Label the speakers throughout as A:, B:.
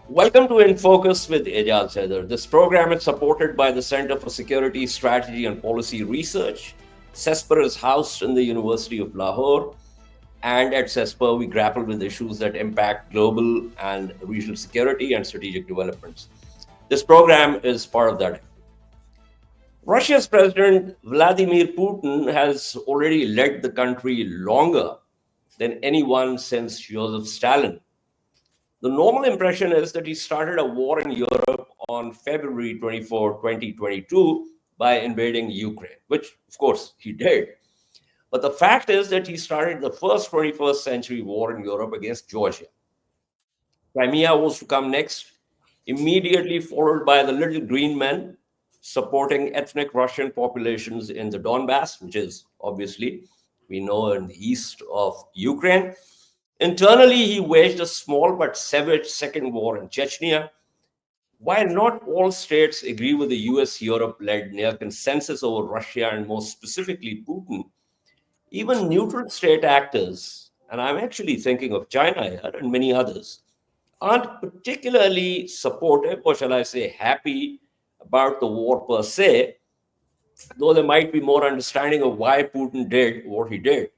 A: Welcome to InFocus with Ejaz, Haider. This program is supported by the Center for Security Strategy and Policy Research. CESPR is housed in the University of Lahore, and at CESPR, we grapple with issues that impact global and regional security and strategic developments. This program is part of that. Russia's President Vladimir Putin has already led the country longer than anyone since Joseph Stalin. The normal impression is that he started a war in Europe on February 24, 2022 by invading Ukraine, which of course he did. But the fact is that he started the first 21st century war in Europe against Georgia. Crimea was to come next, immediately followed by the Little Green Men supporting ethnic Russian populations in the Donbass, which is obviously, we know, in the east of Ukraine. Internally, he waged a small but savage second war in Chechnya. While not all states agree with the US-Europe-led near consensus over Russia and more specifically Putin, even neutral state actors, and I'm actually thinking of China here and many others, aren't particularly supportive, or shall I say happy, about the war per se, though there might be more understanding of why Putin did what he did.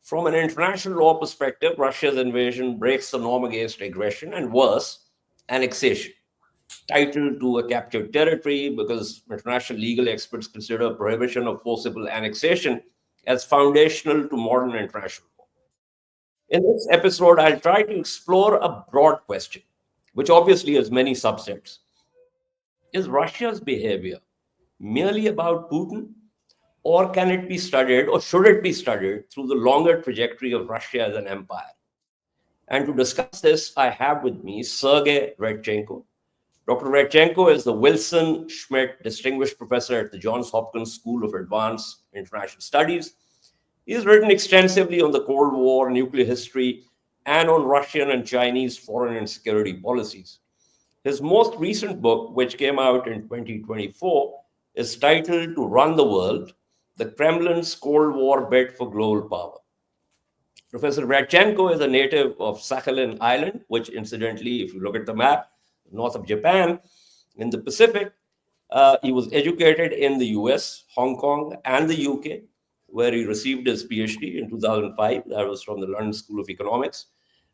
A: From an international law perspective, Russia's invasion breaks the norm against aggression and worse, annexation, titled to a captured territory because international legal experts consider prohibition of forcible annexation as foundational to modern international law. In this episode, I'll try to explore a broad question, which obviously has many subsets. Is Russia's behavior merely about Putin, or can it be studied, or should it be studied, through the longer trajectory of Russia as an empire? And to discuss this, I have with me Sergey Radchenko. Dr. Radchenko is the Wilson Schmidt Distinguished Professor at the Johns Hopkins School of Advanced International Studies. He has written extensively on the Cold War, nuclear history, and on Russian and Chinese foreign and security policies. His most recent book, which came out in 2024, is titled To Run the World, the Kremlin's Cold War Bid for Global Power. Professor Radchenko is a native of Sakhalin Island, which incidentally, if you look at the map, north of Japan, in the Pacific. He was educated in the US, Hong Kong, and the UK, where he received his PhD in 2005. That was from the London School of Economics.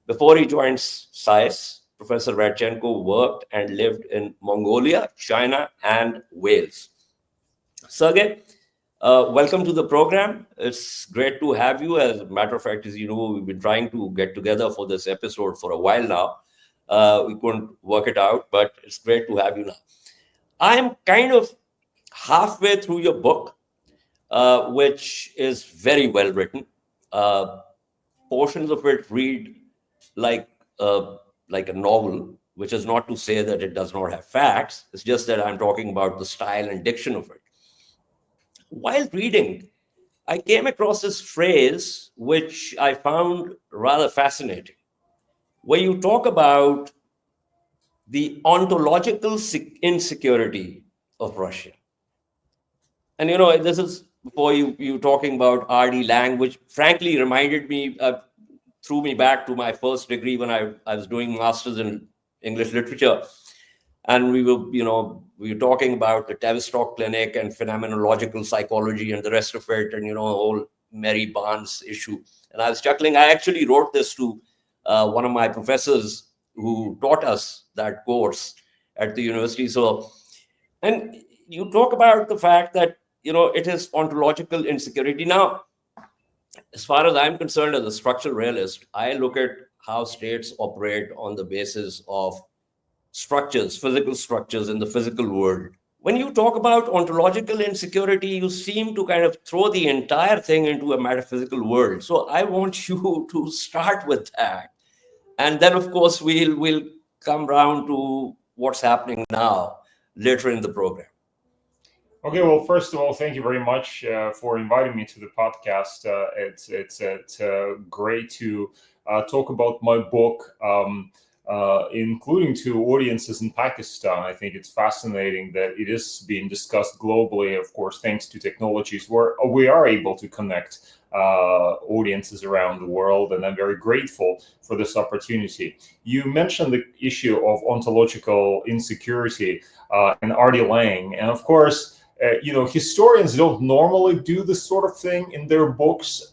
A: Before he joined SAIS, Professor Radchenko worked and lived in Mongolia, China, and Wales. Sergey, welcome to the program. It's great to have you. As a matter of fact, as you know, we've been trying to get together for this episode for a while now. We couldn't work it out, but it's great to have you now. I'm kind of halfway through your book, which is very well written. Portions of it read like a novel, which is not to say that it does not have facts. It's just that I'm talking about the style and diction of it. While reading, I came across this phrase, which I found rather fascinating, where you talk about the ontological insecurity of Russia. And, you know, this is before you talking about R.D. Lang, which frankly reminded me, threw me back to my first degree when I was doing masters in English literature. And we were talking about the Tavistock Clinic and phenomenological psychology and the rest of it, and, you know, the whole Mary Barnes issue. And I was chuckling. I actually wrote this to one of my professors who taught us that course at the university. So, and you talk about the fact that, you know, it is ontological insecurity. Now, as far as I'm concerned, as a structural realist, I look at how states operate on the basis of structures, physical structures in the physical world. When you talk about ontological insecurity, you seem to kind of throw the entire thing into a metaphysical world. So I want you to start with that. And then, of course, we'll come round to what's happening now later in the program.
B: Okay, well, first of all, thank you very much for inviting me to the podcast. It's great to talk about my book. including to audiences in Pakistan. I think it's fascinating that it is being discussed globally, of course, thanks to technologies where we are able to connect audiences around the world, and I'm very grateful for this opportunity. You mentioned the issue of ontological insecurity and Artie Lang, and of course, historians don't normally do this sort of thing in their books.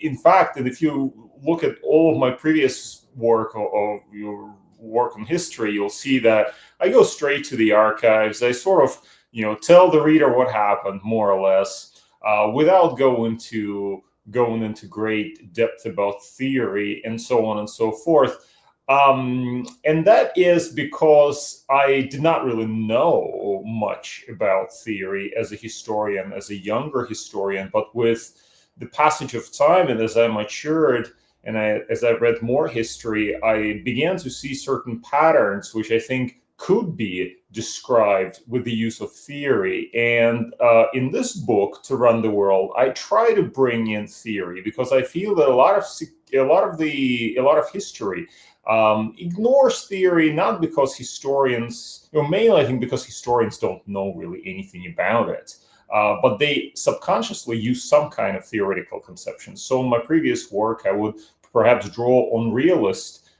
B: In fact, and if you look at all of my previous work or your work on history, you'll see that I go straight to the archives. I sort of, tell the reader what happened, more or less, without going into great depth about theory and so on and so forth. And that is because I did not really know much about theory as a historian, as a younger historian, but with the passage of time and as I matured and as I read more history, I began to see certain patterns which I think could be described with the use of theory. And in this book, To Run the World, I try to bring in theory because I feel that a lot of history ignores theory, not because historians, mainly I think because historians don't know really anything about it, but they subconsciously use some kind of theoretical conception. So in my previous work, I would perhaps draw on realist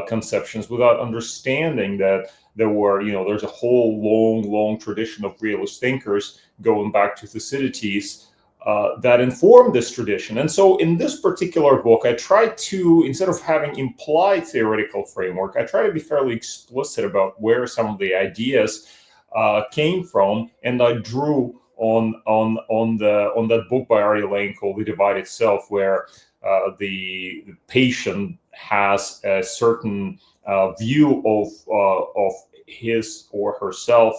B: conceptions without understanding that there's a whole long tradition of realist thinkers going back to Thucydides that informed this tradition. And so in this particular book, I tried to, instead of having implied theoretical framework, I try to be fairly explicit about where some of the ideas came from. And I drew on that book by Artie Lang called The Divided Self, where the patient has a certain view of his or herself,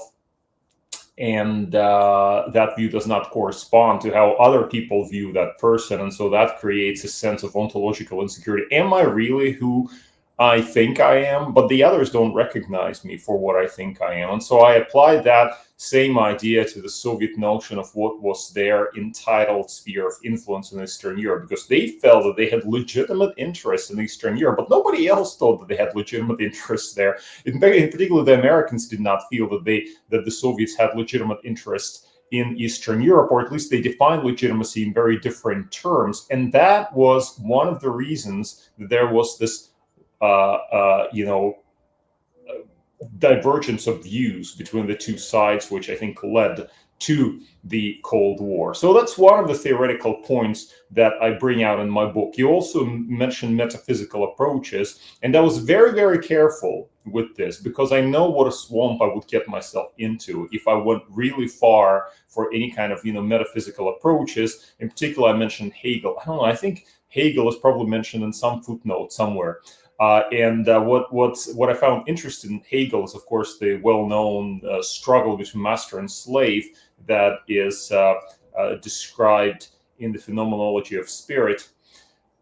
B: and that view does not correspond to how other people view that person, and so that creates a sense of ontological insecurity. Am I really who I think I am? But the others don't recognize me for what I think I am. And so I applied that same idea to the Soviet notion of what was their entitled sphere of influence in Eastern Europe, because they felt that they had legitimate interests in Eastern Europe, but nobody else thought that they had legitimate interests there. In particular, the Americans did not feel that the Soviets had legitimate interests in Eastern Europe, or at least they defined legitimacy in very different terms. And that was one of the reasons that there was this divergence of views between the two sides, which I think led to the Cold War. So that's one of the theoretical points that I bring out in my book. You also mentioned metaphysical approaches, and I was very, very careful with this because I know what a swamp I would get myself into if I went really far for any kind of metaphysical approaches. In particular, I mentioned Hegel. I don't know, I think Hegel is probably mentioned in some footnote somewhere. What I found interesting in Hegel is, of course, the well-known struggle between master and slave that is described in the Phenomenology of Spirit,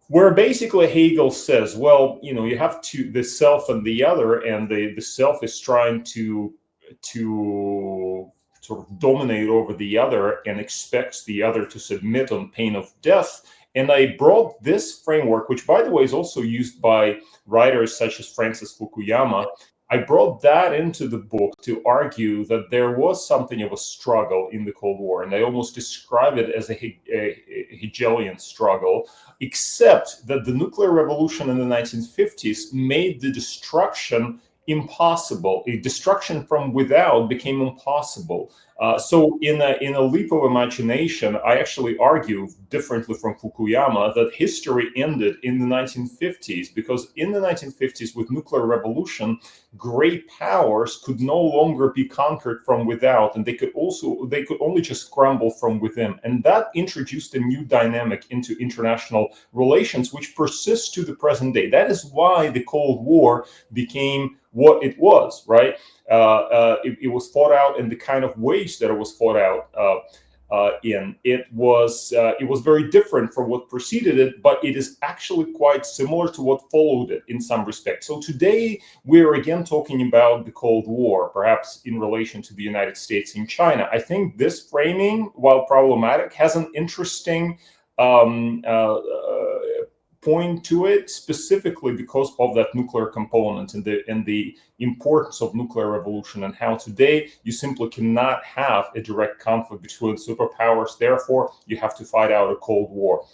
B: where basically Hegel says, well, you have the self and the other, and the self is trying to sort of dominate over the other and expects the other to submit on pain of death. And I brought this framework, which, by the way, is also used by writers such as Francis Fukuyama. I brought that into the book to argue that there was something of a struggle in the Cold War, and I almost describe it as a Hegelian struggle, except that the nuclear revolution in the 1950s made the destruction impossible. A destruction from without became impossible. So in a leap of imagination, I actually argue differently from Fukuyama that history ended in the 1950s, because in the 1950s, with nuclear revolution, great powers could no longer be conquered from without, and they could only just crumble from within. And that introduced a new dynamic into international relations, which persists to the present day. That is why the Cold War became what it was, right? It was fought out in the kind of ways that it was fought out in. It was very different from what preceded it, but it is actually quite similar to what followed it in some respects. So today we're again talking about the Cold War, perhaps in relation to the United States and China. I think this framing, while problematic, has an interesting point to it specifically because of that nuclear component and the importance of nuclear revolution, and how today you simply cannot have a direct conflict between superpowers. Therefore, you have to fight out a Cold War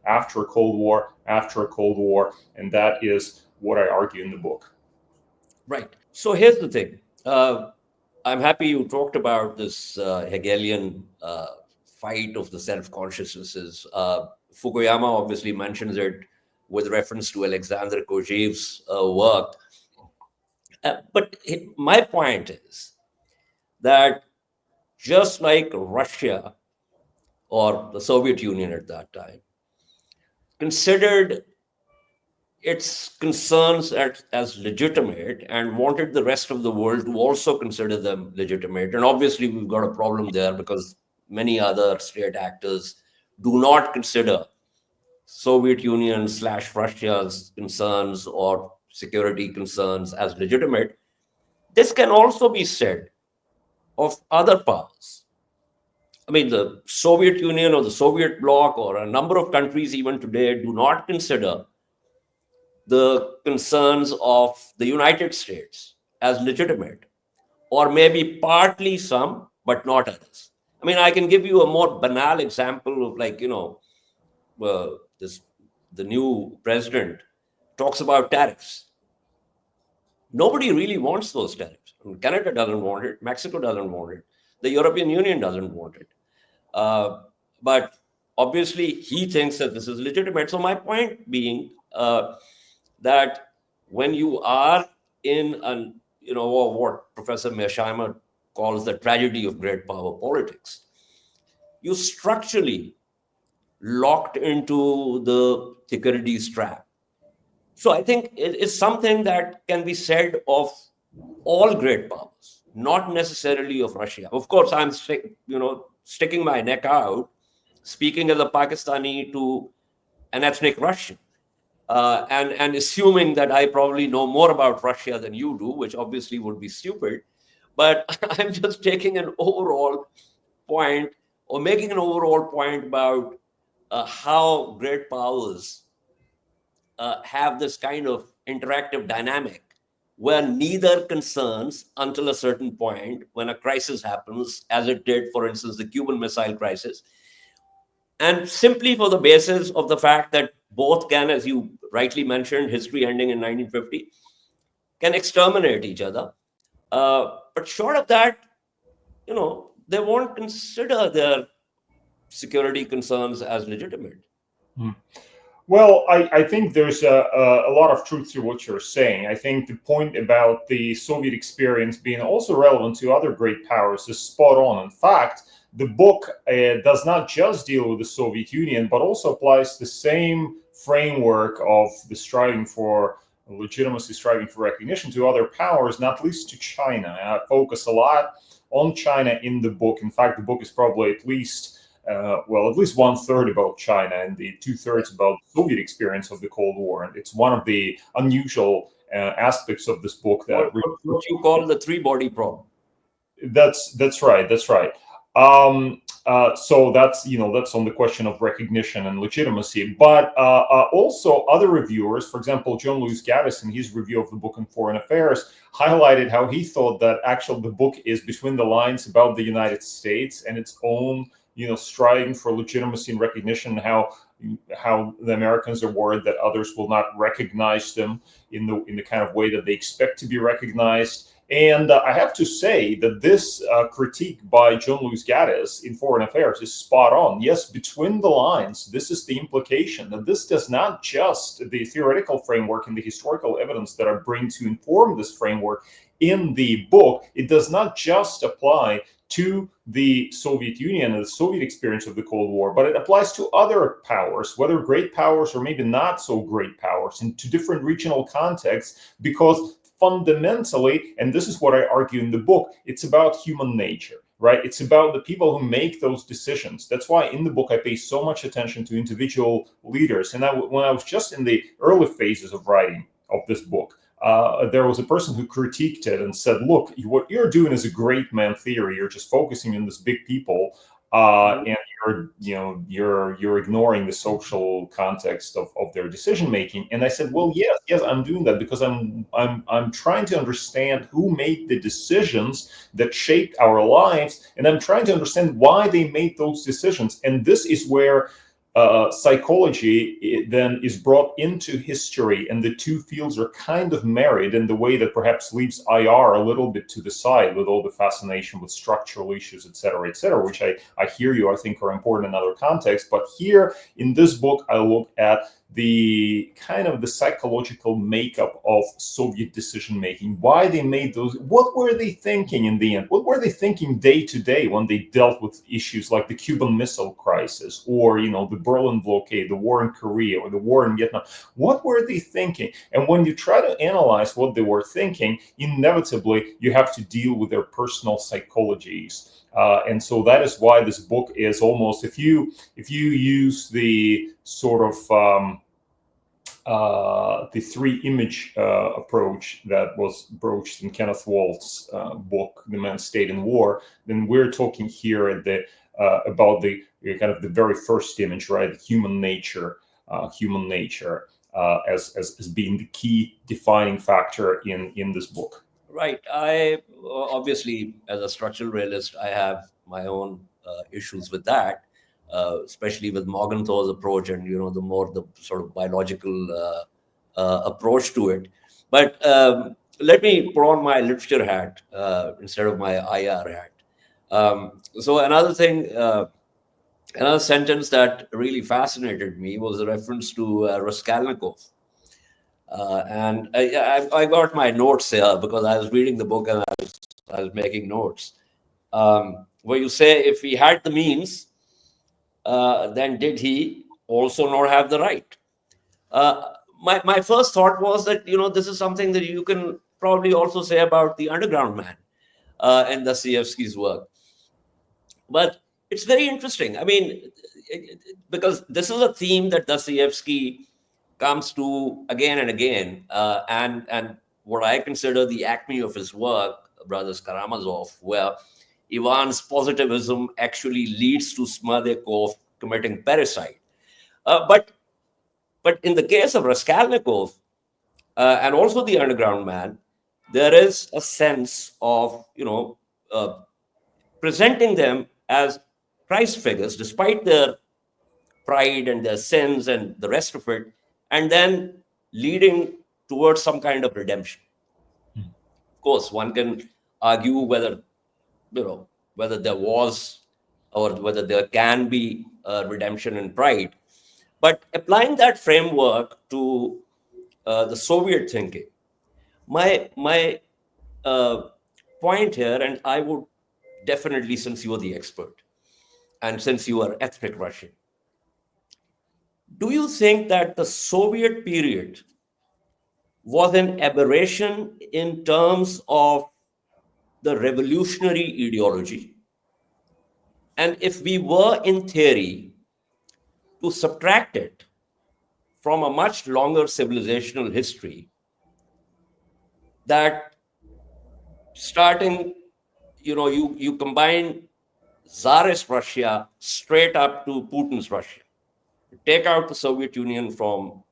B: after a Cold War after a Cold War, and that is what I argue in the book.
A: Right. So here's the thing. I'm happy you talked about this Hegelian fight of the self-consciousnesses. Fukuyama obviously mentions it with reference to Alexander Kojève's work. But my point is that just like Russia or the Soviet Union at that time considered its concerns as legitimate and wanted the rest of the world to also consider them legitimate. And obviously, we've got a problem there because many other state actors do not consider Soviet Union / Russia's concerns or security concerns as legitimate. This can also be said of other powers. I mean, the Soviet Union or the Soviet bloc or a number of countries even today do not consider the concerns of the United States as legitimate, or maybe partly some, but not others. I mean, I can give you a more banal example of, like, the new president talks about tariffs. Nobody really wants those tariffs. I mean, Canada doesn't want it. Mexico doesn't want it. The European Union doesn't want it. But obviously, he thinks that this is legitimate. So my point being that when you are in what Professor Mearsheimer calls the tragedy of great power politics, you structurally locked into the Thucydides trap. So I think it's something that can be said of all great powers, not necessarily of Russia. Of course, I'm sticking my neck out, speaking as a Pakistani to an ethnic Russian, and assuming that I probably know more about Russia than you do, which obviously would be stupid. But I'm just taking an overall point, or making an overall point about how great powers have this kind of interactive dynamic where neither concerns until a certain point when a crisis happens, as it did, for instance, the Cuban Missile Crisis. And simply for the basis of the fact that both can, as you rightly mentioned, history ending in 1950, can exterminate each other. But short of that, they won't consider their security concerns as legitimate.
B: Well, I think there's a lot of truth to what you're saying. I think the point about the Soviet experience being also relevant to other great powers is spot on. In fact, the book does not just deal with the Soviet Union, but also applies the same framework of the striving for legitimacy, striving for recognition to other powers, not least to China. I focus a lot on China in the book. In fact, the book is probably at least 1/3 about China and the 2/3 about the Soviet experience of the Cold War. And it's one of the unusual aspects of this book that
A: what you call the ThreeBody Problem.
B: That's right. So that's on the question of recognition and legitimacy. But also other reviewers, for example, John Lewis Gaddis, in his review of the book on foreign affairs, highlighted how he thought that actually the book is between the lines about the United States and its own striving for legitimacy and recognition, how the Americans are worried that others will not recognize them in the kind of way that they expect to be recognized. And I have to say that this critique by John Lewis Gaddis in Foreign Affairs is spot on. Yes, between the lines, this is the implication that this does not just the theoretical framework and the historical evidence that I bring to inform this framework in the book. It does not just apply to the Soviet Union and the Soviet experience of the Cold War, but it applies to other powers, whether great powers or maybe not so great powers, and to different regional contexts, because fundamentally, and this is what I argue in the book, it's about human nature, right? It's about the people who make those decisions. That's why in the book I pay so much attention to individual leaders. And when I was just in the early phases of writing of this book, there was a person who critiqued it and said, look, what you're doing is a great man theory. You're just focusing on this big people and you're ignoring the social context of their decision making. And I said, well, yes, I'm doing that because I'm trying to understand who made the decisions that shaped our lives, and I'm trying to understand why they made those decisions. And this is where psychology then is brought into history, and the two fields are kind of married in the way that perhaps leaves IR a little bit to the side with all the fascination with structural issues, et cetera, which I hear you, I think are important in other contexts. But here in this book, I look at the kind of the psychological makeup of Soviet decision making, why they made those, what were they thinking in the end, what were they thinking day to day when they dealt with issues like the Cuban Missile Crisis, or the Berlin blockade, the war in Korea, or the war in Vietnam. What were they thinking? And when you try to analyze what they were thinking, inevitably you have to deal with their personal psychologies. And so that is why this book is almost, if you use the sort of the three image approach that was broached in Kenneth Walt's book, The Man's State in War, then we're talking here at the about the kind of the very first image, right? Human nature as being the key defining factor in this book.
A: Right. I obviously, as a structural realist, I have my own issues with that, especially with Morgenthau's approach and the sort of biological approach to it. But let me put on my literature hat instead of my IR hat. So another thing, another sentence that really fascinated me was a reference to Raskolnikov. And I got my notes here because I was reading the book and I was making notes. Where you say, if he had the means, then did he also not have the right? My first thought was that, this is something that you can probably also say about the underground man in Dostoevsky's work. But it's very interesting. I mean, because this is a theme that Dostoevsky comes to again and again, and what I consider the acme of his work, Brothers Karamazov, where Ivan's positivism actually leads to Smerdyakov's committing parricide. But in the case of Raskolnikov and also the underground man, there is a sense of presenting them as Christ figures, despite their pride and their sins and the rest of it, and then leading towards some kind of redemption. Of course, one can argue whether there was or whether there can be redemption in pride. But applying that framework to the Soviet thinking, my point here, and I would definitely, since you are the expert and since you are ethnic Russian, do you think that the Soviet period was an aberration in terms of the revolutionary ideology? And if we were, in theory, to subtract it from a much longer civilizational history, that starting, you combine Tsarist Russia straight up to Putin's Russia, take out the Soviet Union from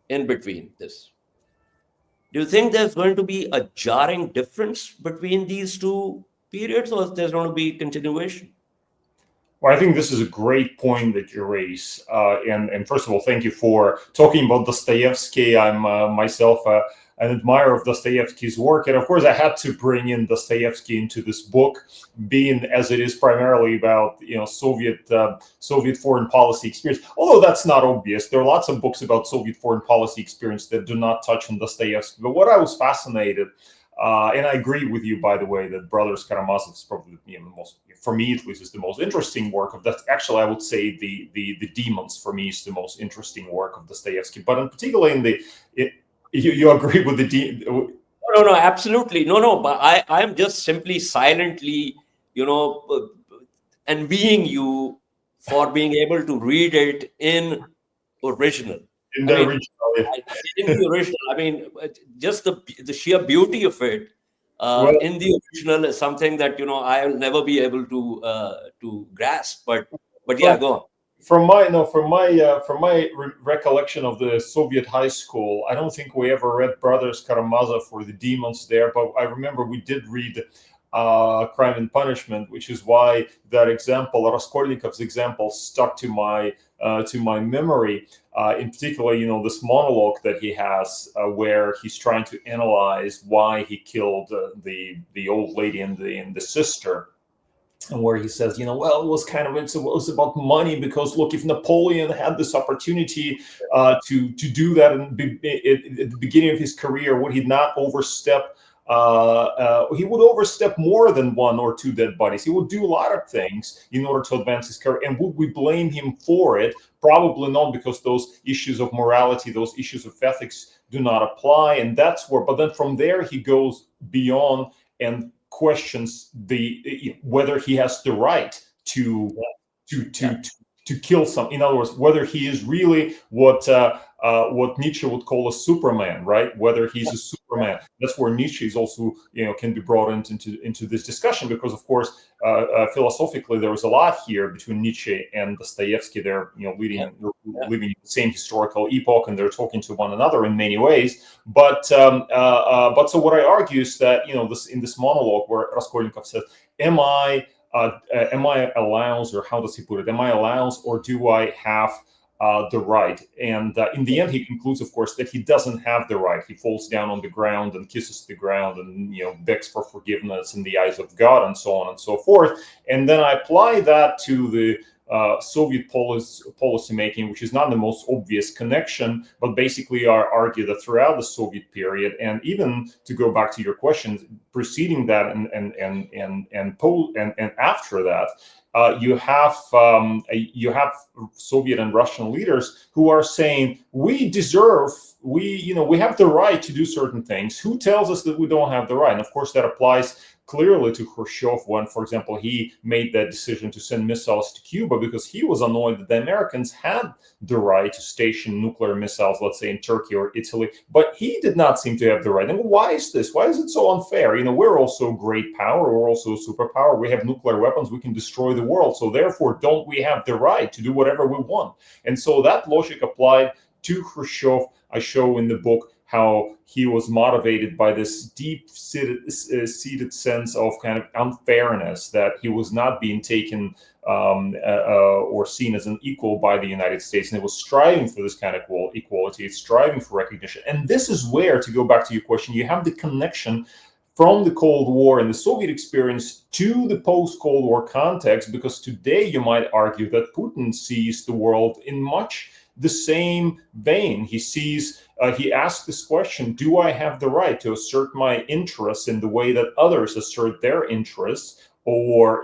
A: in between this. Do you think there's going to be a jarring difference between these two periods, or there's going to be continuation?
B: Well, I think this is a great point that you raise. And first of all, thank you for talking about Dostoevsky. I'm myself an admirer of Dostoevsky's work. And of course, I had to bring in Dostoevsky into this book, being as it is primarily about Soviet foreign policy experience. Although that's not obvious. There are lots of books about Soviet foreign policy experience that do not touch on Dostoevsky. But what I was fascinated, and I agree with you, by the way, that Brothers Karamazov is probably the most, for me at least, is the most interesting work of that. Actually, I would say the Demons for me is the most interesting work of Dostoevsky. But in particular, you agree with the
A: No, absolutely, no. But I'm just simply silently, envying you for being able to read it in original.
B: in the original.
A: In the original, I mean, just the sheer beauty of it in the original is something that I'll never be able to grasp. But But yeah, go on.
B: From my recollection of the Soviet high school, I don't think we ever read Brothers Karamazov or the Demons there, but I remember we did read Crime and Punishment, which is why that example, Raskolnikov's example, stuck to my memory. In particular, this monologue that he has, where he's trying to analyze why he killed the old lady and the sister. And where he says, well, it was about money, because look, if Napoleon had this opportunity to do that at the beginning of his career, would he not overstep? He would overstep more than one or two dead bodies. He would do a lot of things in order to advance his career. And would we blame him for it? Probably not, because those issues of morality, those issues of ethics do not apply. And that's where, but then from there, he goes beyond and questions whether he has the right to kill some. In other words, whether he is really what Nietzsche would call a Superman, right? Whether he's a Superman. That's where Nietzsche is also, can be brought into this discussion, because of course, philosophically, there was a lot here between Nietzsche and Dostoevsky. They're living in the same historical epoch, and they're talking to one another in many ways. But so what I argue is that in this monologue where Raskolnikov says, "Am I allows," or how does he put it? Am I allows, or do I have the right? And in the end, he concludes, of course, that he doesn't have the right. He falls down on the ground and kisses the ground and begs for forgiveness in the eyes of God, and so on and so forth. And then I apply that to the Soviet policy making, which is not the most obvious connection, but basically I argue that throughout the Soviet period, and even to go back to your questions, preceding that and after that, you have Soviet and Russian leaders who are saying, we have the right to do certain things. Who tells us that we don't have the right? And of course, that applies clearly to Khrushchev when, for example, he made that decision to send missiles to Cuba, because he was annoyed that the Americans had the right to station nuclear missiles, let's say in Turkey or Italy, but he did not seem to have the right. And why is this? Why is it so unfair? We're also a great power. We're also a superpower. We have nuclear weapons. We can destroy the world. So therefore, don't we have the right to do whatever we want? And so that logic applied to Khrushchev. I show in the book how he was motivated by this deep-seated sense of kind of unfairness, that he was not being taken or seen as an equal by the United States, and it was striving for this kind of equality, it's striving for recognition. And this is where, to go back to your question, you have the connection from the Cold War and the Soviet experience to the post-Cold War context, because today you might argue that Putin sees the world in much the same vein. He asks this question: do I have the right to assert my interests in the way that others assert their interests, or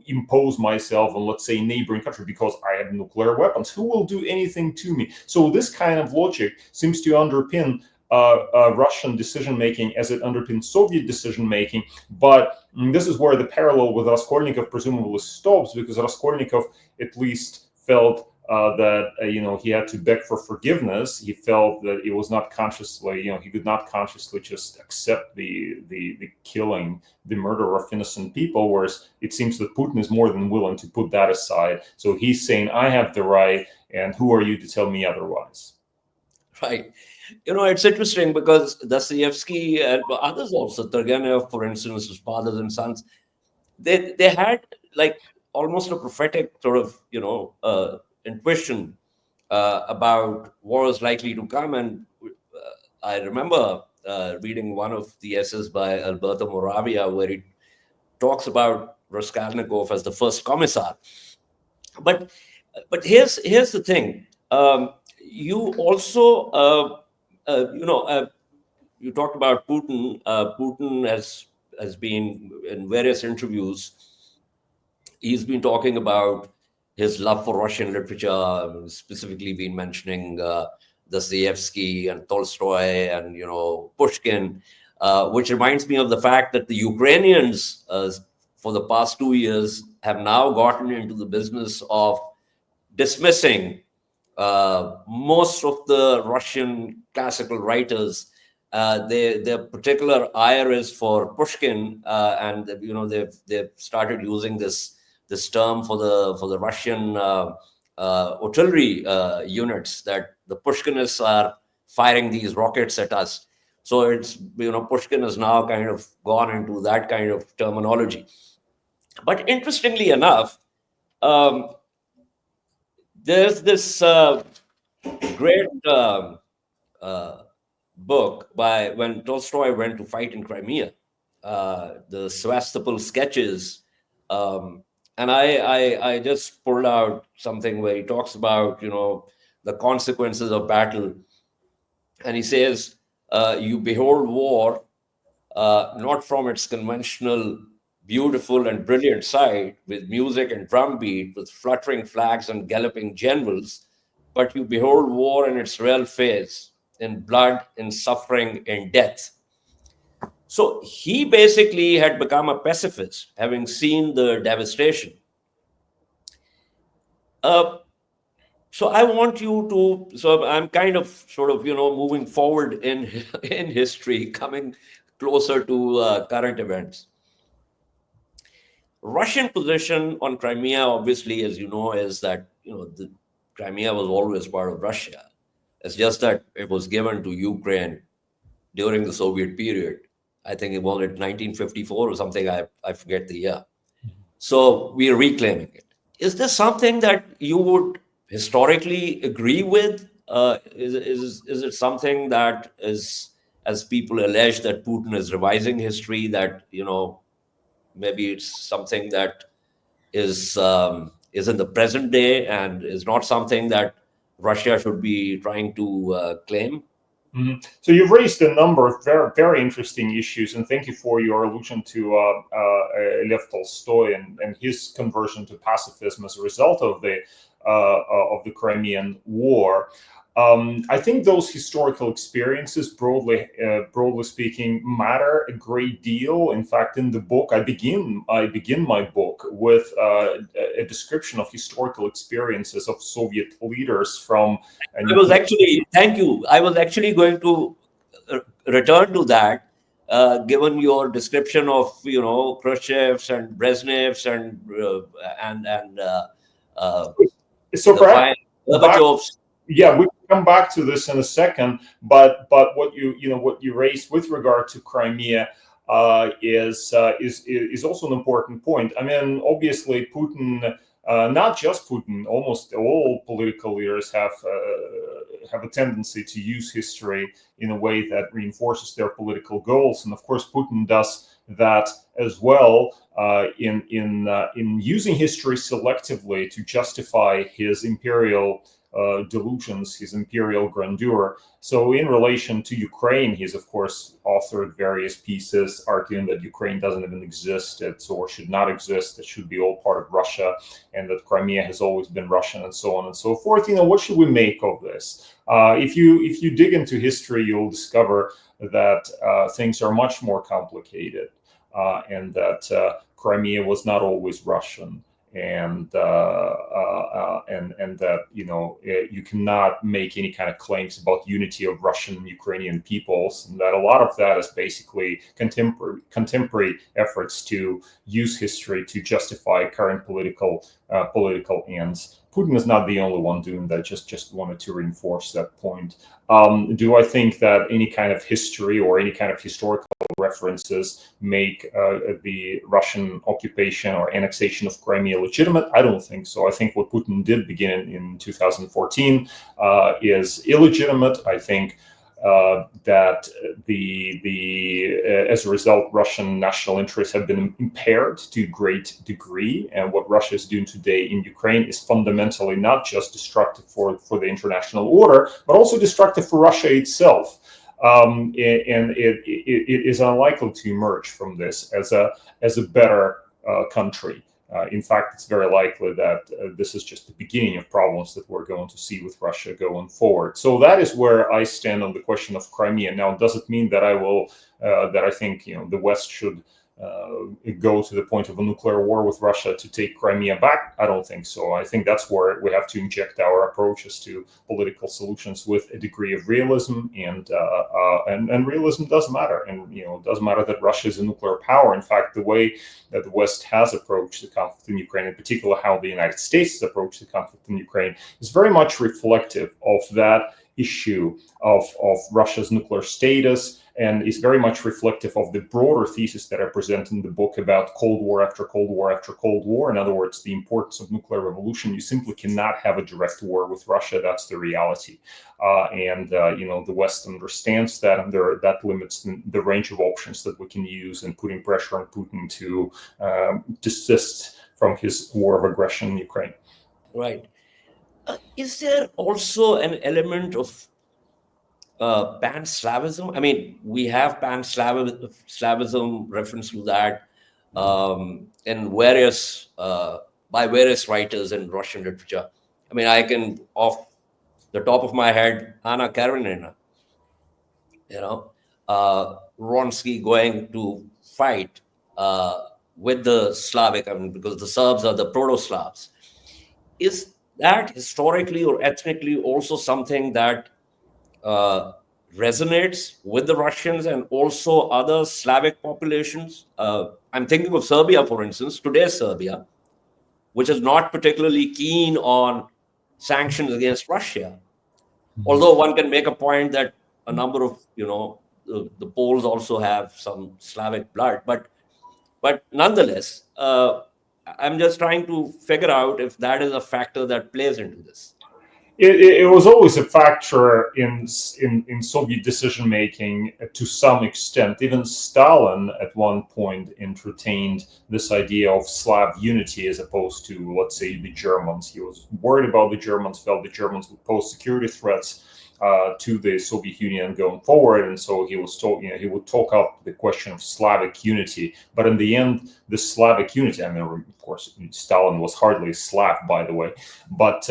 B: impose myself on, let's say, a neighboring country because I have nuclear weapons? Who will do anything to me? So this kind of logic seems to underpin Russian decision-making as it underpins Soviet decision-making. But this is where the parallel with Raskolnikov presumably stops, because Raskolnikov at least felt that he had to beg for forgiveness. He felt that it was not consciously, he could not consciously just accept the killing, the murder of innocent people, whereas it seems that Putin is more than willing to put that aside. So he's saying, I have the right, and who are you to tell me otherwise?
A: Right. It's interesting because Dostoevsky and others also, Turgenev, for instance, his fathers and sons, they had like almost a prophetic sort of, intuition about what was likely to come. And I remember reading one of the essays by Alberto Moravia, where he talks about Raskolnikov as the first commissar. But here's the thing. You also, you talked about Putin. Putin has been in various interviews. He's been talking about his love for Russian literature, specifically been mentioning Dostoevsky and Tolstoy and Pushkin, which reminds me of the fact that the Ukrainians, for the past 2 years, have now gotten into the business of dismissing most of the Russian classical writers. Their particular ire is for Pushkin, and they've started using this this term for the Russian artillery units, that the Pushkinists are firing these rockets at us. So it's, Pushkin has now kind of gone into that kind of terminology. But interestingly enough, there's this great book by when Tolstoy went to fight in Crimea, the Sevastopol Sketches. And I just pulled out something where he talks about, the consequences of battle. And he says, you behold war not from its conventional, beautiful and brilliant side, with music and drumbeat, with fluttering flags and galloping generals, but you behold war in its real phase, in blood, in suffering, in death. So he basically had become a pacifist, having seen the devastation. So I want you to, so I'm kind of sort of, moving forward in history, coming closer to current events. Russian position on Crimea, obviously, as you know, is that, the Crimea was always part of Russia. It's just that it was given to Ukraine during the Soviet period. I think it was in 1954 or something. I forget the year. So we are reclaiming it. Is this something that you would historically agree with? Is it something that is, as people allege, that Putin is revising history, that, maybe it's something that is in the present day and is not something that Russia should be trying to claim?
B: So you've raised a number of very, very interesting issues, and thank you for your allusion to Lev Tolstoy and his conversion to pacifism as a result of the Crimean War. I think those historical experiences, broadly speaking, matter a great deal. In fact, in the book, I begin my book with a description of historical experiences of Soviet leaders from.
A: Thank you. I was actually going to return to that, given your description of Khrushchev's and Brezhnev's and
B: so perhaps
A: Gorbachev's.
B: Yeah, we can come back to this in a second, but what you raised with regard to Crimea is also an important point. I mean, obviously, Putin, not just Putin, almost all political leaders have a tendency to use history in a way that reinforces their political goals, and of course, Putin does that as well in using history selectively to justify his imperial delusions, his imperial grandeur. So in relation to Ukraine, he's of course authored various pieces arguing that Ukraine doesn't even exist, or should not exist, it should be all part of Russia, and that Crimea has always been Russian, and so on and so forth. What should we make of this? If you dig into history, you'll discover that things are much more complicated, and that Crimea was not always Russian. And that you cannot make any kind of claims about unity of Russian and Ukrainian peoples, and that a lot of that is basically contemporary efforts to use history to justify current political ends. Putin is not the only one doing that. Just wanted to reinforce that point. Do I think that any kind of history or any kind of historical references make the Russian occupation or annexation of Crimea legitimate? I don't think so. I think what Putin did begin in 2014 is illegitimate. I think that as a result, Russian national interests have been impaired to a great degree, and what Russia is doing today in Ukraine is fundamentally not just destructive for the international order, but also destructive for Russia itself. And it is unlikely to emerge from this as a better country. In fact, it's very likely that this is just the beginning of problems that we're going to see with Russia going forward. So that is where I stand on the question of Crimea. Now, does it mean that I think the West should go to the point of a nuclear war with Russia to take Crimea back? I don't think so. I think that's where we have to inject our approaches to political solutions with a degree of realism, and realism does matter. And it doesn't matter that Russia is a nuclear power. In fact, the way that the West has approached the conflict in Ukraine, in particular how the United States has approached the conflict in Ukraine, is very much reflective of that issue of Russia's nuclear status, and is very much reflective of the broader thesis that I present in the book about Cold War after Cold War after Cold War. In other words, the importance of nuclear revolution. You simply cannot have a direct war with Russia. That's the reality. The West understands that, and that limits the range of options that we can use in putting pressure on Putin to desist from his war of aggression in Ukraine.
A: Right. Is there also an element of Pan-Slavism? I mean, we have Pan-Slavism reference to that in various by various writers in Russian literature. I mean, I can, off the top of my head, Anna Karenina, Vronsky going to fight with the Slavic, I mean, because the Serbs are the Proto-Slavs. Is that historically or ethnically also something that resonates with the Russians and also other Slavic populations? I'm thinking of Serbia, for instance, today's Serbia, which is not particularly keen on sanctions against Russia. Although one can make a point that a number of, the Poles also have some Slavic blood, but nonetheless, I'm just trying to figure out if that is a factor that plays into this.
B: It was always a factor in Soviet decision making to some extent. Even Stalin at one point entertained this idea of Slav unity as opposed to, let's say, the Germans. He was worried about the Germans, felt the Germans would pose security threats to the Soviet Union going forward, and so he would talk up the question of Slavic unity. But in the end, the Slavic unity, I mean, of course, Stalin was hardly a Slav, by the way, but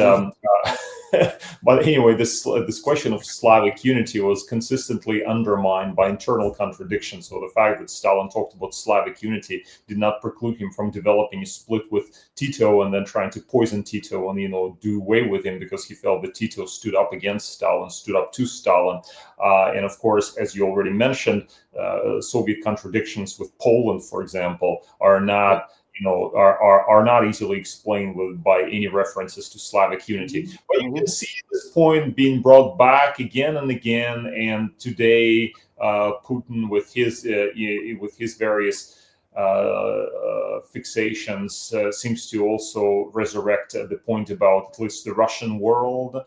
B: but anyway, this question of Slavic unity was consistently undermined by internal contradictions. So the fact that Stalin talked about Slavic unity did not preclude him from developing a split with Tito and then trying to poison Tito and do away with him, because he felt that Tito stood up against Stalin, stood up to Stalin. And of course, as you already mentioned, Soviet contradictions with Poland, for example, are not not easily explained by any references to Slavic unity. But you can see this point being brought back again and again. And today, Putin, with his various fixations, seems to also resurrect the point about at least the Russian world,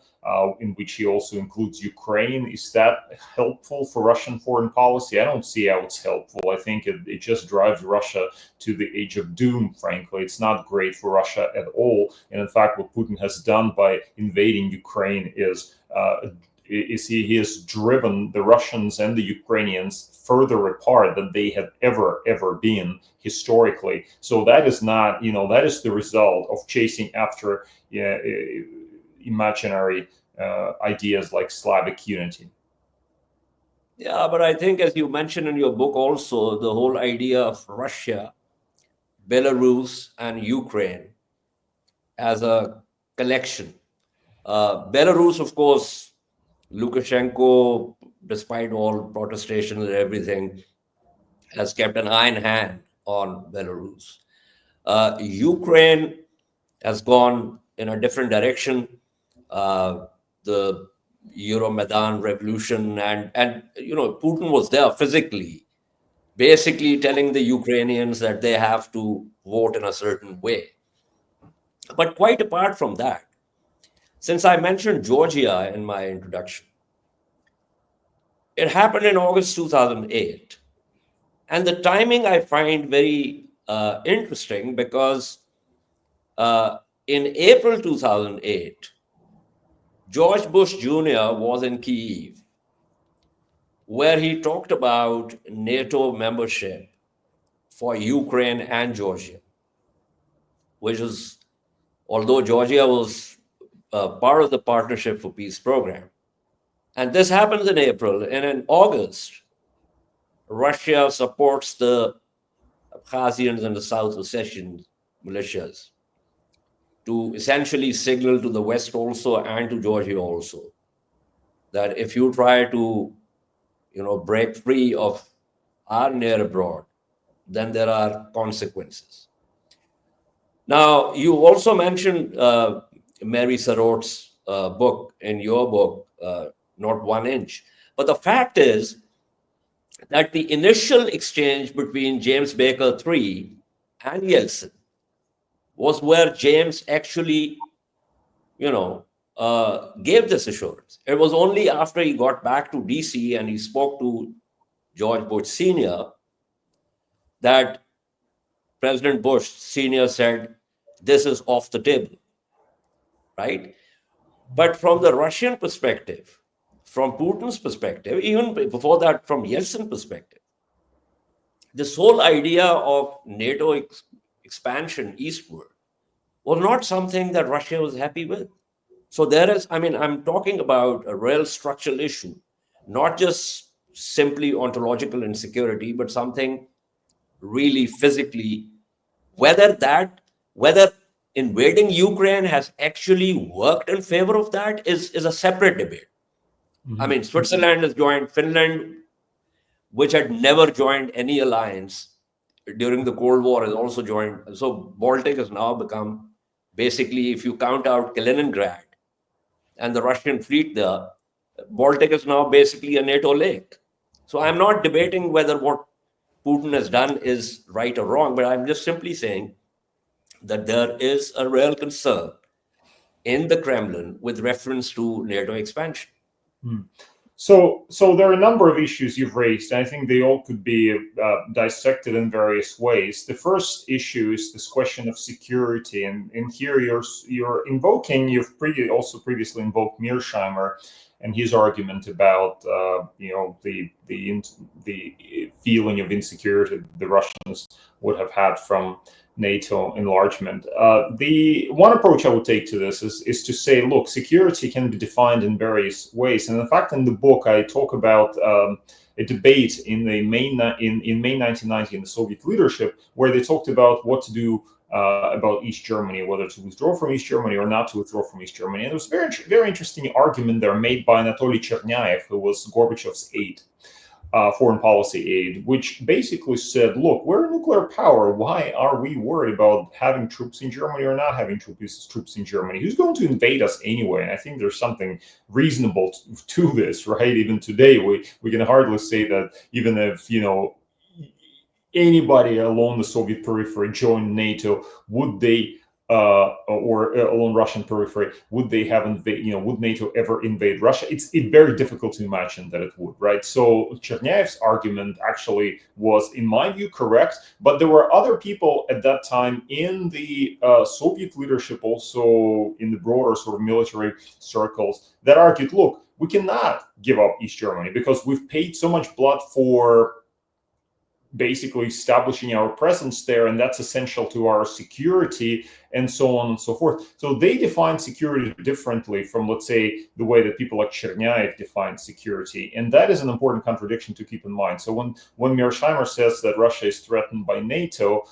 B: in which he also includes Ukraine. Is that helpful for Russian foreign policy? I don't see how it's helpful. I think it just drives Russia to the age of doom, frankly. It's not great for Russia at all. And in fact, what Putin has done by invading Ukraine is he has driven the Russians and the Ukrainians further apart than they have ever been historically. So that is not, that is the result of chasing after imaginary ideas like Slavic unity.
A: Yeah, but I think, as you mentioned in your book also, the whole idea of Russia, Belarus, and Ukraine as a collection. Belarus, of course, Lukashenko, despite all protestations and everything, has kept an iron hand on Belarus. Ukraine has gone in a different direction. The Euromaidan revolution, and Putin was there physically, basically telling the Ukrainians that they have to vote in a certain way. But quite apart from that, since I mentioned Georgia in my introduction, it happened in August 2008. And the timing I find very interesting, because in April 2008, George Bush Jr. was in Kyiv, where he talked about NATO membership for Ukraine and Georgia, which is, although Georgia was part of the Partnership for Peace program. And this happens in April. And in August, Russia supports the Abkhazians and the South Ossetian militias to essentially signal to the West also and to Georgia also that if you try to, break free of our near abroad, then there are consequences. Now, you also mentioned Mary Sarot's book in your book, Not 1 Inch. But the fact is that the initial exchange between James Baker III and Yeltsin was where James actually, gave this assurance. It was only after he got back to DC and he spoke to George Bush Sr. that President Bush Sr. said, this is off the table, right? But from the Russian perspective, from Putin's perspective, even before that, from Yeltsin's perspective, this whole idea of NATO expansion eastward was not something that Russia was happy with. So there is, I'm talking about a real structural issue, not just simply ontological insecurity, but something really physically, whether invading Ukraine has actually worked in favor of that is a separate debate.
B: Mm-hmm.
A: Switzerland has joined Finland, which had never joined any alliance during the Cold War, has also joined. So Baltic has now become, basically, if you count out Kaliningrad and the Russian fleet there, Baltic is now basically a NATO lake. So I'm not debating whether what Putin has done is right or wrong, but I'm just simply saying that there is a real concern in the Kremlin with reference to NATO expansion.
B: So there are a number of issues you've raised, and I think they all could be dissected in various ways. The first issue is this question of security, and here you're invoking, also previously invoked Mearsheimer and his argument about the feeling of insecurity the Russians would have had from NATO enlargement. The one approach I would take to this is to say, look, security can be defined in various ways. And in fact, in the book, I talk about a debate in May 1990 in the Soviet leadership, where they talked about what to do about East Germany, whether to withdraw from East Germany or not to withdraw from East Germany. And there was a very, very interesting argument there made by Anatoly Chernyaev, who was Gorbachev's aide. Foreign policy aide, which basically said, look, we're a nuclear power. Why are we worried about having troops in Germany or not having troops in Germany? Who's going to invade us anyway? And I think there's something reasonable to this, right? Even today, we can hardly say that even if, anybody along the Soviet periphery joined NATO, would they or along Russian periphery, would they have would NATO ever invade Russia? It's very difficult to imagine that it would, right? So Chernyaev's argument actually was, in my view, correct, but there were other people at that time in the Soviet leadership, also in the broader sort of military circles, that argued, look, we cannot give up East Germany because we've paid so much blood for basically establishing our presence there, and that's essential to our security, and so on and so forth. So they define security differently from, let's say, the way that people like Chernyaev define security, and that is an important contradiction to keep in mind. So when Mearsheimer says that Russia is threatened by NATO,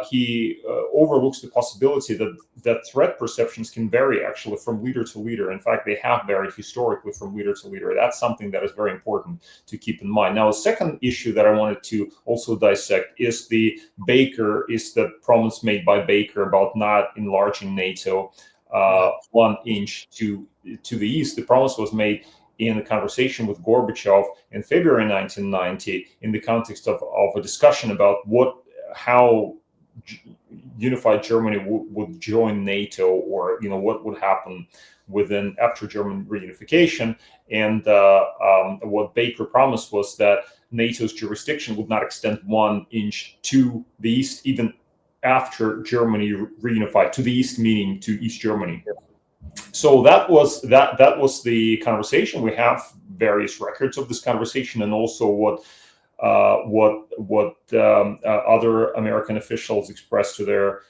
B: he overlooks the possibility that threat perceptions can vary actually from leader to leader. In fact, they have varied historically from leader to leader. That's something that is very important to keep in mind. Now, a second issue that I wanted to also dissect is the promise made by Baker about not enlarging NATO 1 inch to the east. The promise was made in a conversation with Gorbachev in February 1990 in the context of a discussion about how unified Germany would join NATO, or what would happen after German reunification. And what Baker promised was that NATO's jurisdiction would not extend 1 inch to the east, even after Germany reunified, to the east meaning to East Germany. So that was the conversation. We have various records of this conversation, and also what other American officials expressed to their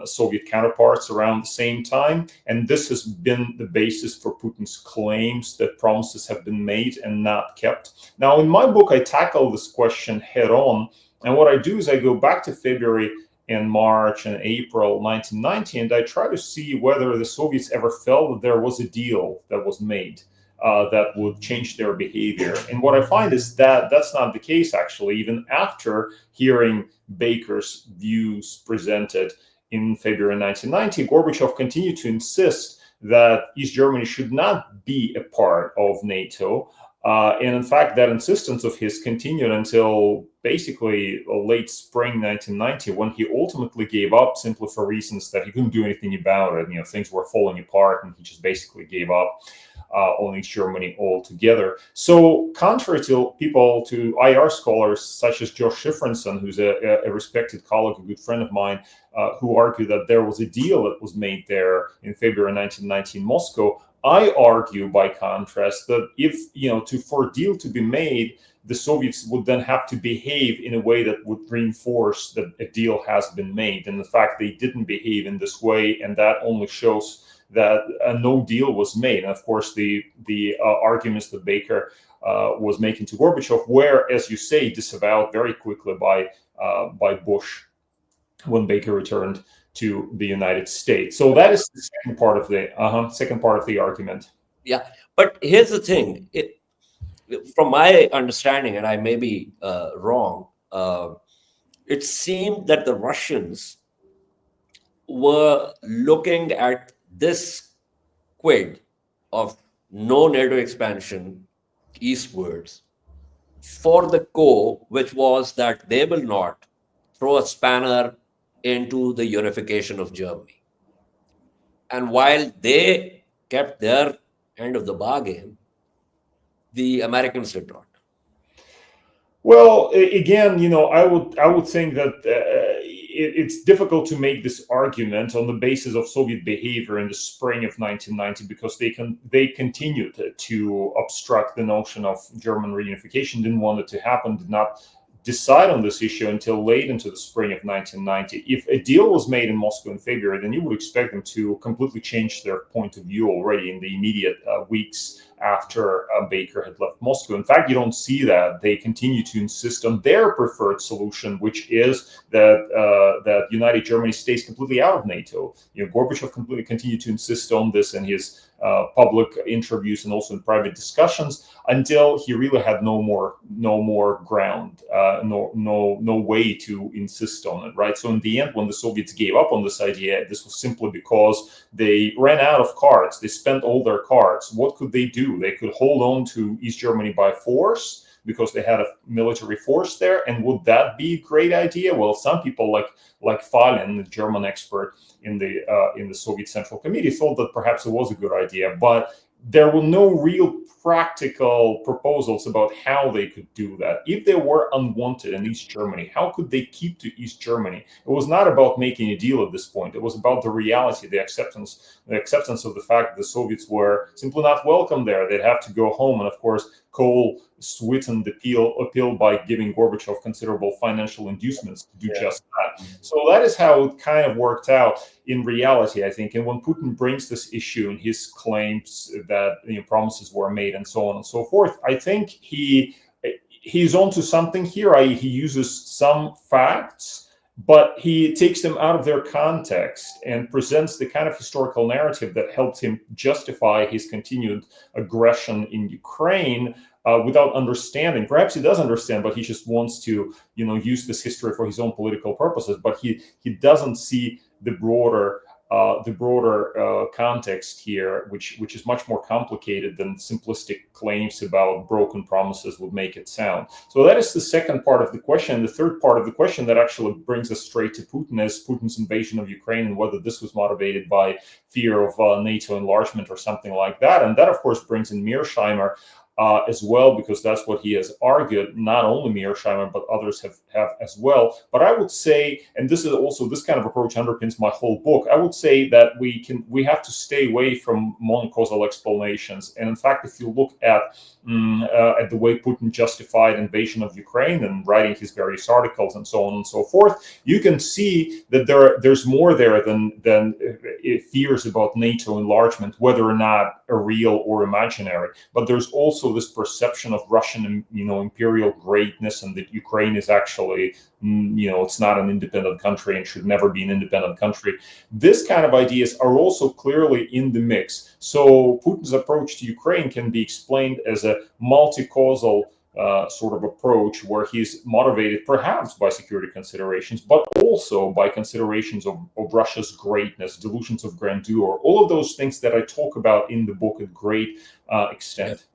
B: Soviet counterparts around the same time. And this has been the basis for Putin's claims that promises have been made and not kept. Now, in my book, I tackle this question head on. And what I do is I go back to February and March and April 1990, and I try to see whether the Soviets ever felt that there was a deal that was made that would change their behavior. And what I find is that that's not the case, actually. Even after hearing Baker's views presented in February 1990, Gorbachev continued to insist that East Germany should not be a part of NATO. And in fact, that insistence of his continued until basically late spring 1990, when he ultimately gave up simply for reasons that he couldn't do anything about it. Things were falling apart, and he just basically gave up on East Germany altogether. So contrary to IR scholars such as Josh Schifrinson, who's a respected colleague, a good friend of mine, who argue that there was a deal that was made there in February 1990 in Moscow, I argue, by contrast, that if, for a deal to be made, the Soviets would then have to behave in a way that would reinforce that a deal has been made. And the fact they didn't behave in this way, and that only shows that no deal was made. And of course, the arguments that Baker was making to Gorbachev were, as you say, disavowed very quickly by Bush when Baker returned to the United States. So that is the second part of the argument.
A: Yeah, but here's the thing. From my understanding, and I may be wrong, it seemed that the Russians were looking at this quid of no NATO expansion eastwards for the core, which was that they will not throw a spanner into the unification of Germany. And while they kept their end of the bargain, the Americans did not.
B: Well, again, I would think that it's difficult to make this argument on the basis of Soviet behavior in the spring of 1990, because they continued to obstruct the notion of German reunification, didn't want it to happen, did not decide on this issue until late into the spring of 1990. If a deal was made in Moscow in February, then you would expect them to completely change their point of view already in the immediate weeks after Baker had left Moscow. In fact, you don't see that. They continue to insist on their preferred solution, which is that United Germany stays completely out of NATO. Gorbachev completely continued to insist on this in his public interviews and also in private discussions until he really had no more ground, no way to insist on it, right? So in the end, when the Soviets gave up on this idea, this was simply because they ran out of cards. They spent all their cards. What could they do? They could hold on to East Germany by force because they had a military force there. And would that be a great idea? Well, some people like Falin, the German expert in the Soviet Central Committee, thought that perhaps it was a good idea, but there were no real practical proposals about how they could do that. If they were unwanted in East Germany, how could they keep to East Germany? It was not about making a deal at this point. It was about the reality, the acceptance of the fact that the Soviets were simply not welcome there. They'd have to go home. And of course, Kohl sweetened the appeal by giving Gorbachev considerable financial inducements to do just that. So that is how it kind of worked out in reality, I think. And when Putin brings this issue and his claims that promises were made and so on and so forth, I think he's onto something here. He uses some facts, but he takes them out of their context and presents the kind of historical narrative that helps him justify his continued aggression in Ukraine without understanding. Perhaps he does understand, but he just wants to, use this history for his own political purposes. But he doesn't see the broader context here, which is much more complicated than simplistic claims about broken promises would make it sound. So that is the second part of the question. The third part of the question that actually brings us straight to Putin is Putin's invasion of Ukraine and whether this was motivated by fear of NATO enlargement or something like that. And that, of course, brings in Mearsheimer as well, because that's what he has argued. Not only Mearsheimer, but others have as well. But I would say, and this kind of approach underpins my whole book, I would say that we have to stay away from monocausal explanations. And in fact, if you look at the way Putin justified invasion of Ukraine and writing his various articles and so on and so forth, you can see that there's more there than fears about NATO enlargement, whether or not a real or imaginary. But there's also this perception of Russian, imperial greatness, and that Ukraine is actually, it's not an independent country and should never be an independent country. This kind of ideas are also clearly in the mix. So Putin's approach to Ukraine can be explained as a multi-causal sort of approach, where he's motivated perhaps by security considerations, but also by considerations of Russia's greatness, delusions of grandeur, all of those things that I talk about in the book at great extent.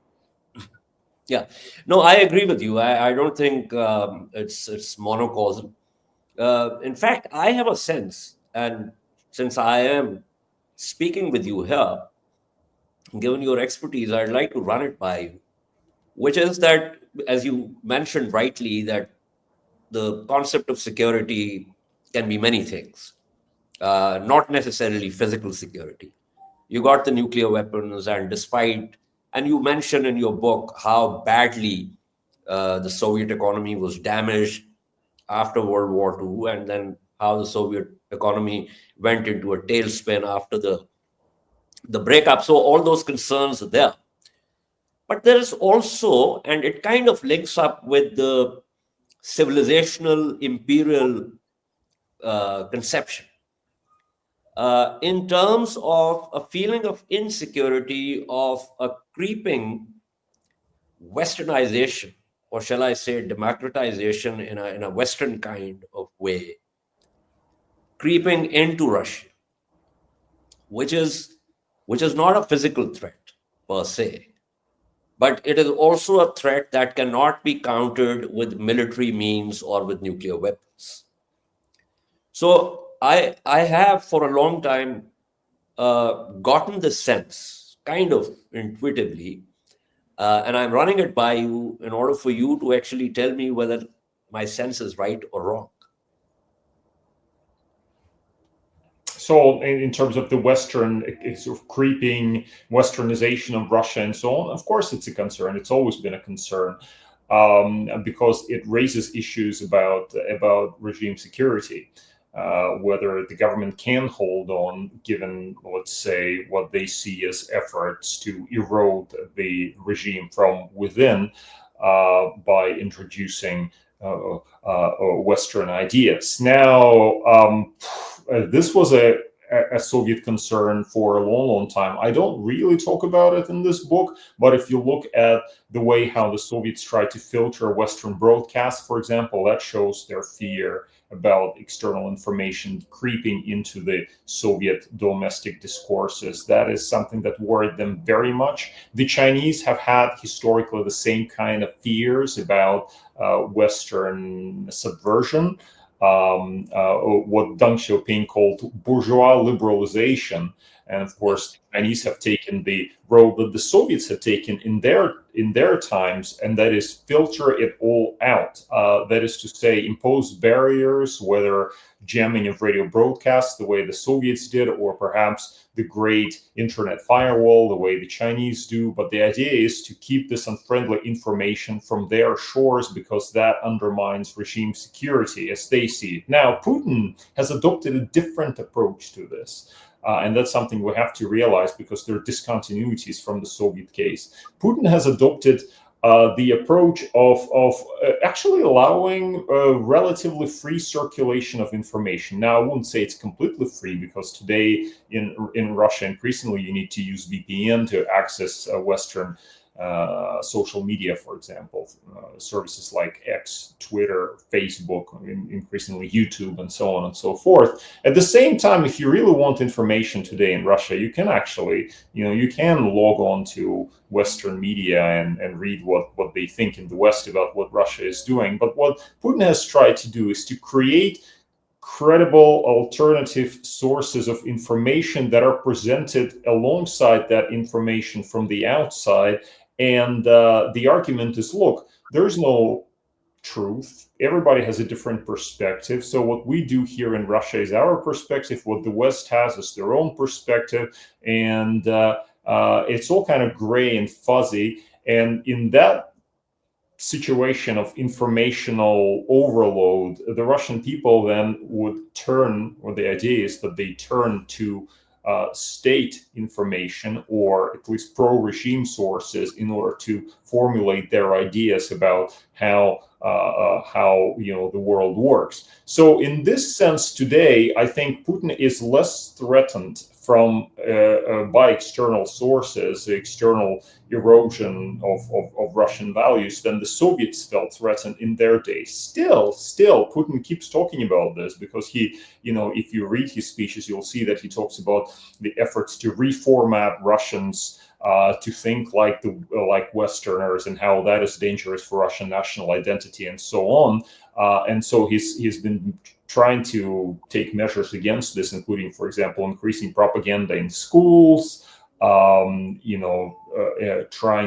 A: Yeah, no, I agree with you. I don't think it's monocausal. In fact, I have a sense, and since I am speaking with you here, given your expertise, I'd like to run it by you, which is that, as you mentioned rightly, that the concept of security can be many things, not necessarily physical security. You got the nuclear weapons, and you mention in your book how badly the Soviet economy was damaged after World War II, and then how the Soviet economy went into a tailspin after the breakup. So all those concerns are there. But there is also, and it kind of links up with the civilizational imperial conception, in terms of a feeling of insecurity, of a creeping westernization, or shall I say democratization in a Western kind of way, creeping into Russia, which is not a physical threat per se, but it is also a threat that cannot be countered with military means or with nuclear weapons. So I have for a long time gotten the sense, kind of intuitively, and I'm running it by you in order for you to actually tell me whether my sense is right or wrong.
B: So in terms of the Western sort of creeping westernization of Russia and so on, of course it's a concern. It's always been a concern, because it raises issues about regime security. Whether the government can hold on, given, let's say, what they see as efforts to erode the regime from within by introducing Western ideas. Now, this was a Soviet concern for a long, long time. I don't really talk about it in this book, but if you look at the way how the Soviets tried to filter Western broadcasts, for example, that shows their fear about external information creeping into the Soviet domestic discourses. That is something that worried them very much. The Chinese have had historically the same kind of fears about Western subversion, what Deng Xiaoping called bourgeois liberalization. And of course, the Chinese have taken the road that the Soviets had taken in their times, and that is filter it all out. That is to say, impose barriers, whether jamming of radio broadcasts the way the Soviets did, or perhaps the great internet firewall the way the Chinese do. But the idea is to keep this unfriendly information from their shores, because that undermines regime security as they see it. Now, Putin has adopted a different approach to this. And that's something we have to realize, because there are discontinuities from the Soviet case. Putin has adopted the approach of actually allowing a relatively free circulation of information. Now, I wouldn't say it's completely free, because today in Russia, increasingly, you need to use VPN to access Western social media, for example, services like X, Twitter, Facebook, increasingly YouTube, and so on and so forth. At the same time, if you really want information today in Russia, you can actually, you can log on to Western media and read what they think in the West about what Russia is doing. But what Putin has tried to do is to create credible alternative sources of information that are presented alongside that information from the outside. And the argument is, look, there's no truth. Everybody has a different perspective. So what we do here in Russia is our perspective. What the West has is their own perspective. And it's all kind of gray and fuzzy. And in that situation of informational overload, the Russian people then would turn, or the idea is that they turn to state information, or at least pro-regime sources, in order to formulate their ideas about how the world works. So in this sense, today, I think Putin is less threatened from by external sources, external erosion of Russian values, than the Soviets felt threatened in their days. Still, Putin keeps talking about this, because he, if you read his speeches, you'll see that he talks about the efforts to reformat Russians to think like Westerners, and how that is dangerous for Russian national identity, and so on. And so he's been trying to take measures against this, including, for example, increasing propaganda in schools, trying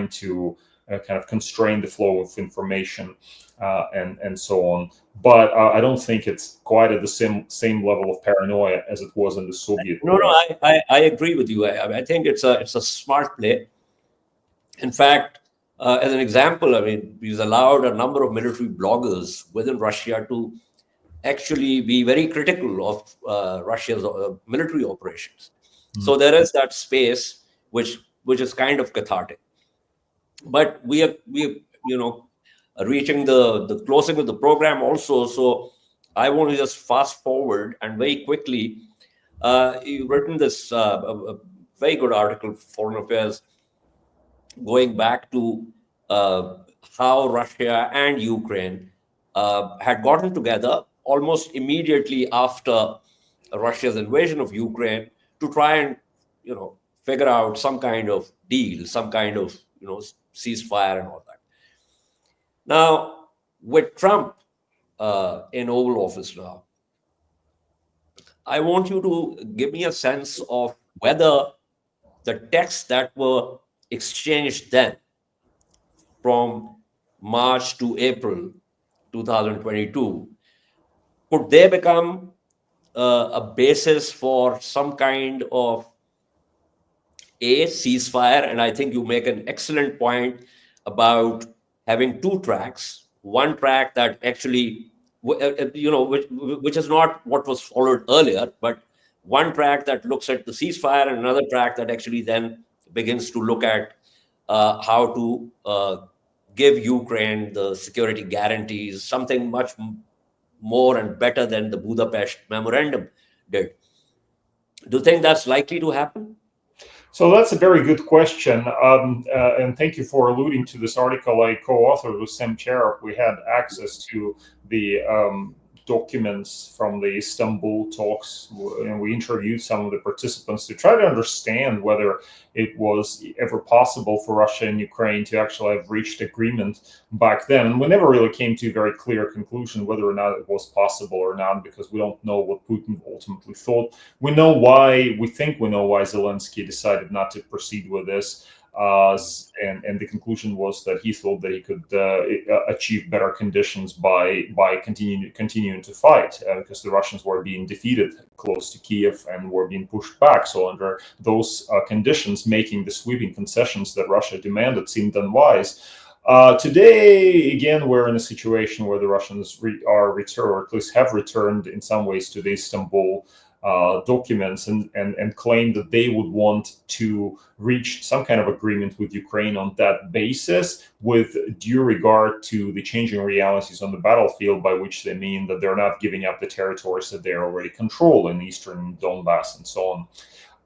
B: to kind of constrain the flow of information, and so on. But I don't think it's quite at the same level of paranoia as it was in the Soviet.
A: No, I agree with you. I think it's a smart play. In fact, as an example, I mean, he's allowed a number of military bloggers within Russia to actually be very critical of Russia's military operations. So there is that space which is kind of cathartic. But we are reaching the closing of the program also. So I want to just fast forward and very quickly. You've written this a very good article, Foreign Affairs, going back to how Russia and Ukraine had gotten together almost immediately after Russia's invasion of Ukraine to try and figure out some kind of deal, some kind of ceasefire and all that. Now, with Trump in Oval Office now, I want you to give me a sense of whether the texts that were exchanged then, from March to April 2022, could they become a basis for some kind of a ceasefire? And I think you make an excellent point about having two tracks. One track that actually, which is not what was followed earlier, but one track that looks at the ceasefire, and another track that actually then begins to look at how to give Ukraine the security guarantees, something much more and better than the Budapest Memorandum did. Do you think that's likely to happen?
B: So that's a very good question, and thank you for alluding to this article I co-authored with Sam Cherop. We had access to the documents from the Istanbul talks, and we interviewed some of the participants to try to understand whether it was ever possible for Russia and Ukraine to actually have reached agreement back then. And we never really came to a very clear conclusion whether or not it was possible or not, because we don't know what Putin ultimately thought. We think we know why Zelensky decided not to proceed with this. And the conclusion was that he thought that he could achieve better conditions by continuing to fight, because the Russians were being defeated close to Kiev and were being pushed back. So under those conditions, making the sweeping concessions that Russia demanded seemed unwise. Today, again, we're in a situation where the Russians are returned, or at least have returned in some ways, to the Istanbul documents and claim that they would want to reach some kind of agreement with Ukraine on that basis, with due regard to the changing realities on the battlefield, by which they mean that they're not giving up the territories that they already control in eastern Donbass and so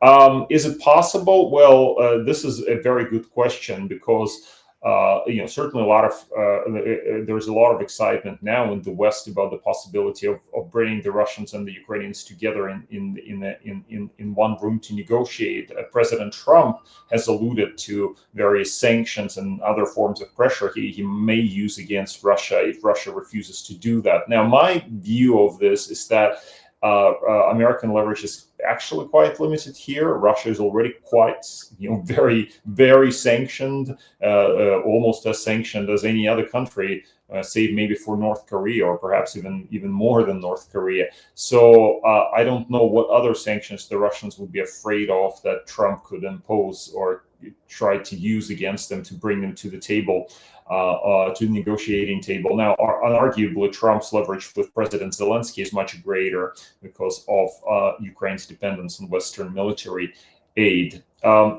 B: on. Is it possible? Well, this is a very good question, because certainly there's a lot of excitement now in the West about the possibility of bringing the Russians and the Ukrainians together in one room to negotiate. President Trump has alluded to various sanctions and other forms of pressure he may use against Russia if Russia refuses to do that. Now, my view of this is that American leverage is actually quite limited here. Russia is already quite, very, very sanctioned, almost as sanctioned as any other country, save maybe for North Korea, or perhaps even more than North Korea. So I don't know what other sanctions the Russians would be afraid of that Trump could impose, or tried to use against them to bring them to the table, to the negotiating table. Now, unarguably, Trump's leverage with President Zelensky is much greater because of Ukraine's dependence on Western military aid.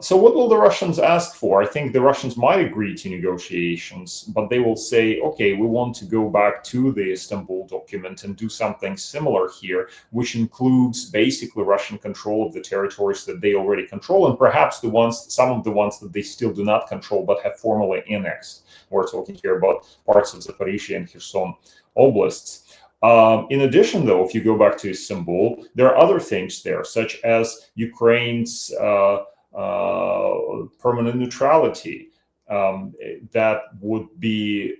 B: So what will the Russians ask for? I think the Russians might agree to negotiations, but they will say, okay, we want to go back to the Istanbul document and do something similar here, which includes basically Russian control of the territories that they already control, and perhaps some of the ones that they still do not control but have formally annexed. We're talking here about parts of Zaporizhia and Kherson oblasts. In addition, though, if you go back to Istanbul, there are other things there, such as Ukraine's permanent neutrality that would be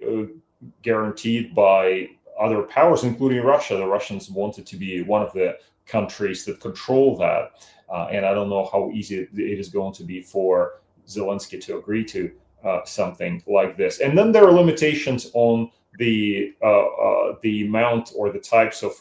B: guaranteed by other powers, including Russia. The Russians wanted to be one of the countries that control that. And I don't know how easy it is going to be for Zelensky to agree to something like this. And then there are limitations on the amount or the types of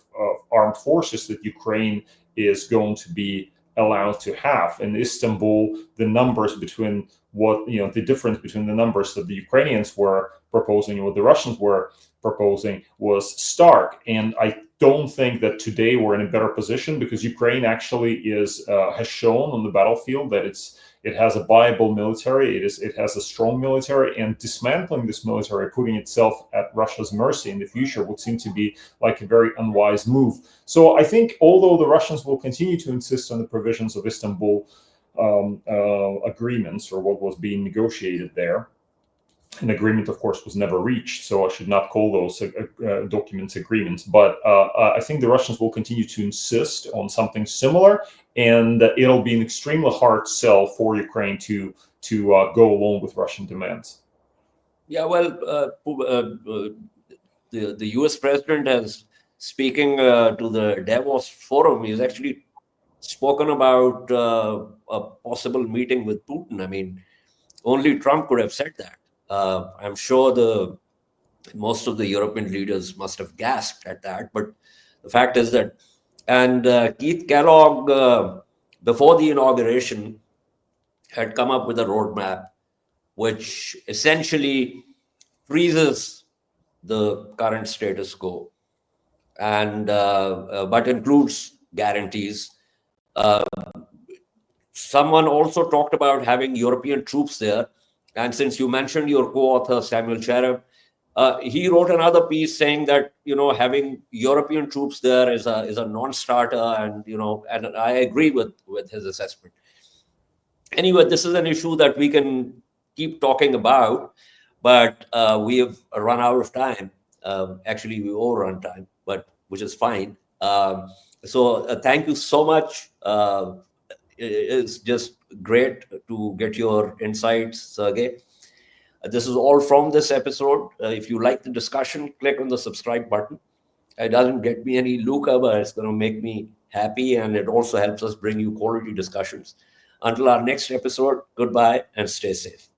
B: armed forces that Ukraine is going to be allowed to have. In Istanbul, the numbers between the difference between the numbers that the Ukrainians were proposing and what the Russians were proposing was stark. And I don't think that today we're in a better position, because Ukraine actually has shown on the battlefield that it has a viable military, it has a strong military, and dismantling this military, putting itself at Russia's mercy in the future, would seem to be like a very unwise move. So I think although the Russians will continue to insist on the provisions of Istanbul agreements, or what was being negotiated there, an agreement, of course, was never reached, so I should not call those documents agreements. But I think the Russians will continue to insist on something similar, and it'll be an extremely hard sell for Ukraine to go along with Russian demands.
A: Yeah, well, the U.S. president has, speaking to the Davos forum, he's actually spoken about a possible meeting with Putin. I mean, only Trump could have said that. I'm sure most of the European leaders must have gasped at that. But the fact is that, and Keith Kellogg, before the inauguration, had come up with a roadmap which essentially freezes the current status quo, and but includes guarantees. Someone also talked about having European troops there. And since you mentioned your co-author, Samuel Chereb, he wrote another piece saying that, having European troops there is a non-starter, and, and I agree with his assessment. Anyway, this is an issue that we can keep talking about, but we have run out of time. Actually, we overrun time, which is fine. So thank you so much. It's just great to get your insights, Sergey. This is all from this episode. If you like the discussion, click on the subscribe button. It doesn't get me any lucre, but it's going to make me happy, and it also helps us bring you quality discussions. Until our next episode, goodbye and stay safe.